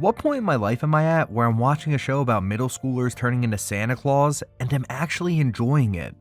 What point in my life am I at where I'm watching a show about middle schoolers turning into Santa Claus and am actually enjoying it?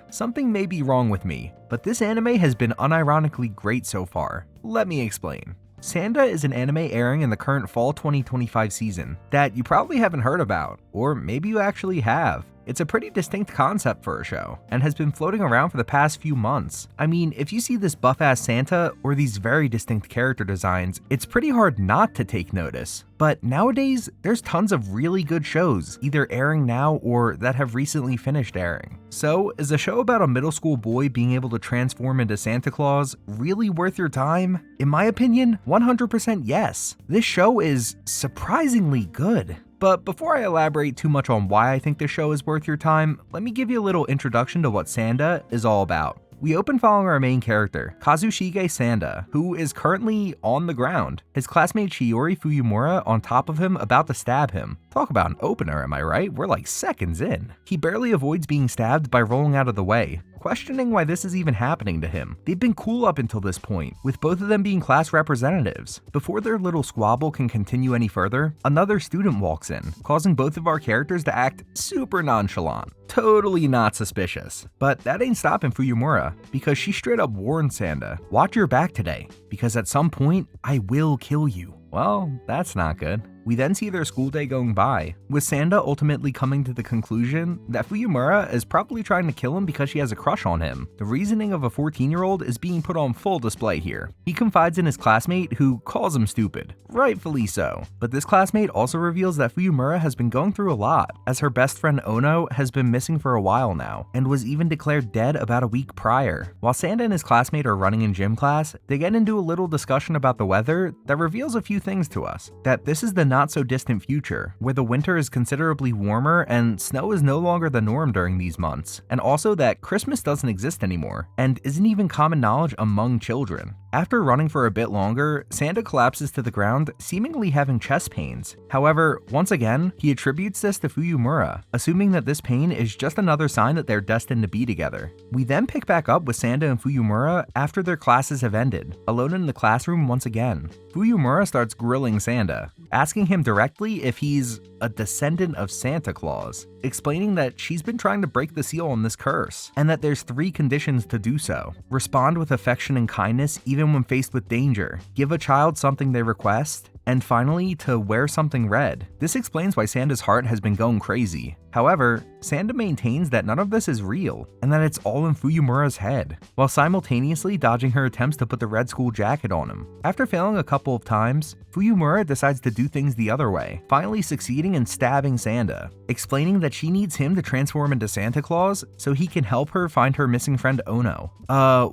Something may be wrong with me, but this anime has been unironically great so far. Let me explain. Sanda is an anime airing in the current fall 2025 season that you probably haven't heard about, or maybe you actually have. It's a pretty distinct concept for a show, and has been floating around for the past few months. I mean, if you see this buff-ass Santa, or these very distinct character designs, it's pretty hard not to take notice. But nowadays, there's tons of really good shows, either airing now or that have recently finished airing. So, is a show about a middle school boy being able to transform into Santa Claus really worth your time? In my opinion, 100% yes. This show is surprisingly good. But before I elaborate too much on why I think this show is worth your time, let me give you a little introduction to what Sanda is all about. We open following our main character, Kazushige Sanda, who is currently on the ground. His classmate Shiori Fuyumura on top of him about to stab him. Talk about an opener, am I right? We're like seconds in. He barely avoids being stabbed by rolling out of the way, questioning why this is even happening to him. They've been cool up until this point, with both of them being class representatives. Before their little squabble can continue any further, another student walks in, causing both of our characters to act super nonchalant. Totally not suspicious. But that ain't stopping Fuyumura, because she straight up warned Sanda, "Watch your back today, because at some point, I will kill you." Well, that's not good. We then see their school day going by, with Sanda ultimately coming to the conclusion that Fuyumura is probably trying to kill him because she has a crush on him. The reasoning of a 14-year-old is being put on full display here. He confides in his classmate, who calls him stupid. Rightfully so. But this classmate also reveals that Fuyumura has been going through a lot, as her best friend Ono has been missing for a while now, and was even declared dead about a week prior. While Sanda and his classmate are running in gym class, they get into a little discussion about the weather that reveals a few things to us. That this is the not so distant future, where the winter is considerably warmer and snow is no longer the norm during these months, and also that Christmas doesn't exist anymore, and isn't even common knowledge among children. After running for a bit longer, Sanda collapses to the ground, seemingly having chest pains. However, once again, he attributes this to Fuyumura, assuming that this pain is just another sign that they're destined to be together. We then pick back up with Sanda and Fuyumura after their classes have ended, alone in the classroom once again. Fuyumura starts grilling Sanda, asking him directly if he's a descendant of Santa Claus, explaining that she's been trying to break the seal on this curse, and that there's 3 conditions to do so. Respond with affection and kindness even when faced with danger, give a child something they request, and finally, to wear something red. This explains why Sanda's heart has been going crazy. However, Sanda maintains that none of this is real, and that it's all in Fuyumura's head, while simultaneously dodging her attempts to put the red school jacket on him. After failing a couple of times, Fuyumura decides to do things the other way, finally succeeding in stabbing Sanda, explaining that she needs him to transform into Santa Claus so he can help her find her missing friend Ono.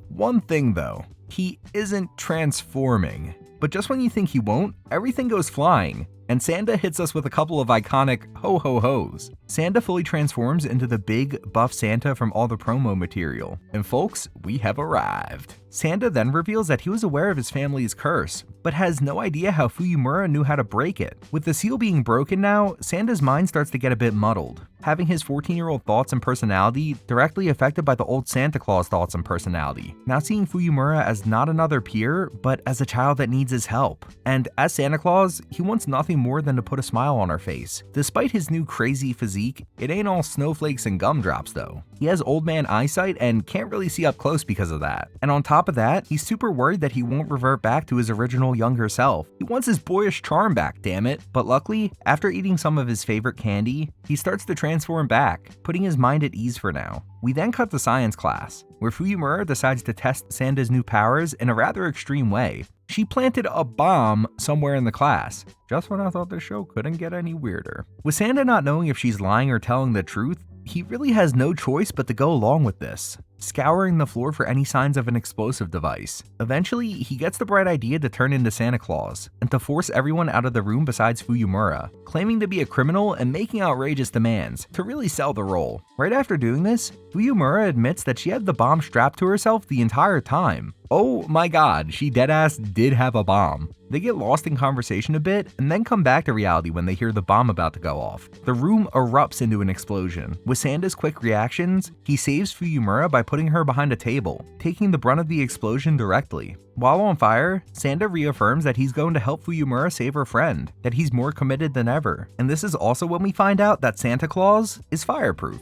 One thing though, he isn't transforming. But just when you think he won't, everything goes flying, and Sanda hits us with a couple of iconic ho-ho-hos. Sanda fully transforms into the big, buff Santa from all the promo material. And folks, we have arrived. Sanda then reveals that he was aware of his family's curse, but has no idea how Fuyumura knew how to break it. With the seal being broken now, Sanda's mind starts to get a bit muddled, having his 14-year-old thoughts and personality directly affected by the old Santa Claus thoughts and personality. Now seeing Fuyumura as not another peer, but as a child that needs his help. And as Santa Claus, he wants nothing more than to put a smile on her face. Despite his new crazy physique, it ain't all snowflakes and gumdrops though. He has old man eyesight and can't really see up close because of that. And on top of that, he's super worried that he won't revert back to his original younger self. He wants his boyish charm back, damn it. But luckily, after eating some of his favorite candy, he starts to transform back, putting his mind at ease for now. We then cut to science class, where Fuyumura decides to test Sanda's new powers in a rather extreme way. She planted a bomb somewhere in the class, just when I thought the show couldn't get any weirder. With Sanda not knowing if she's lying or telling the truth, he really has no choice but to go along with this, scouring the floor for any signs of an explosive device. Eventually, he gets the bright idea to turn into Santa Claus, and to force everyone out of the room besides Fuyumura, claiming to be a criminal and making outrageous demands to really sell the role. Right after doing this, Fuyumura admits that she had the bomb strapped to herself the entire time. Oh my god, she deadass did have a bomb. They get lost in conversation a bit and then come back to reality when they hear the bomb about to go off. The room erupts into an explosion. With Sanda's quick reactions, he saves Fuyumura by putting her behind a table, taking the brunt of the explosion directly. While on fire, Sanda reaffirms that he's going to help Fuyumura save her friend, that he's more committed than ever. And this is also when we find out that Santa Claus is fireproof.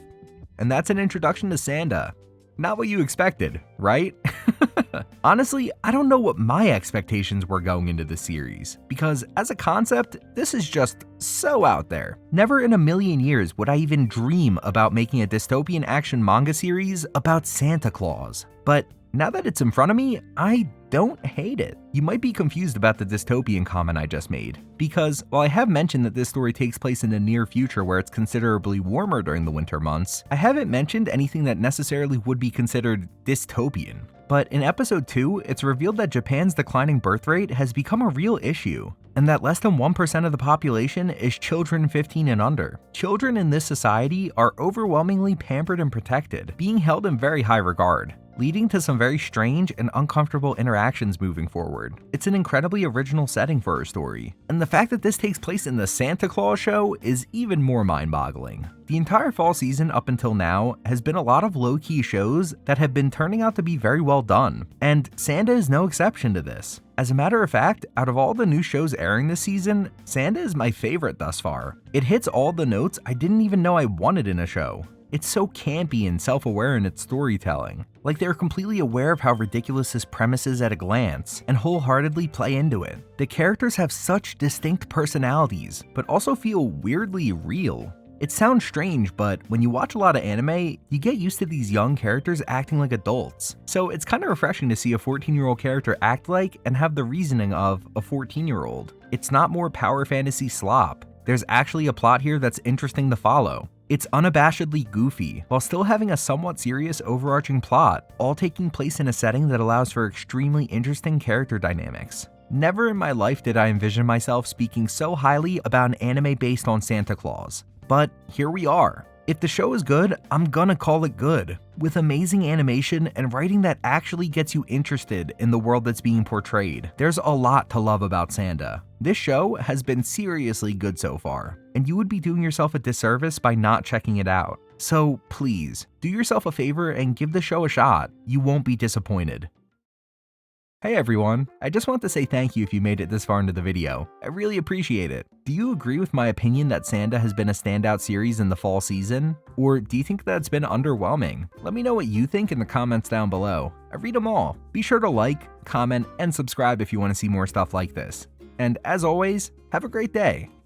And that's an introduction to Sanda. Not what you expected, right? Honestly, I don't know what my expectations were going into the series, because as a concept, this is just so out there. Never in a million years would I even dream about making a dystopian action manga series about Santa Claus. But now that it's in front of me, I don't hate it. You might be confused about the dystopian comment I just made, because while I have mentioned that this story takes place in the near future where it's considerably warmer during the winter months, I haven't mentioned anything that necessarily would be considered dystopian. But in episode 2, it's revealed that Japan's declining birth rate has become a real issue, and that less than 1% of the population is children 15 and under. Children in this society are overwhelmingly pampered and protected, being held in very high regard, leading to some very strange and uncomfortable interactions moving forward. It's an incredibly original setting for a story, and the fact that this takes place in the Santa Claus show is even more mind-boggling. The entire fall season up until now has been a lot of low-key shows that have been turning out to be very well done, and Sanda is no exception to this. As a matter of fact, out of all the new shows airing this season, Sanda is my favorite thus far. It hits all the notes I didn't even know I wanted in a show. It's so campy and self-aware in its storytelling. Like they're completely aware of how ridiculous this premise is at a glance, and wholeheartedly play into it. The characters have such distinct personalities, but also feel weirdly real. It sounds strange, but when you watch a lot of anime, you get used to these young characters acting like adults. So it's kind of refreshing to see a 14-year-old character act like and have the reasoning of a 14-year-old. It's not more power fantasy slop. There's actually a plot here that's interesting to follow. It's unabashedly goofy, while still having a somewhat serious overarching plot, all taking place in a setting that allows for extremely interesting character dynamics. Never in my life did I envision myself speaking so highly about an anime based on Santa Claus. But here we are. If the show is good, I'm gonna call it good, with amazing animation and writing that actually gets you interested in the world that's being portrayed. There's a lot to love about Sanda. This show has been seriously good so far, and you would be doing yourself a disservice by not checking it out. So please, do yourself a favor and give the show a shot. You won't be disappointed. Hey everyone, I just want to say thank you if you made it this far into the video. I really appreciate it. Do you agree with my opinion that Sanda has been a standout series in the fall season? Or do you think that it's been underwhelming? Let me know what you think in the comments down below. I read them all. Be sure to like, comment, and subscribe if you want to see more stuff like this. And as always, have a great day.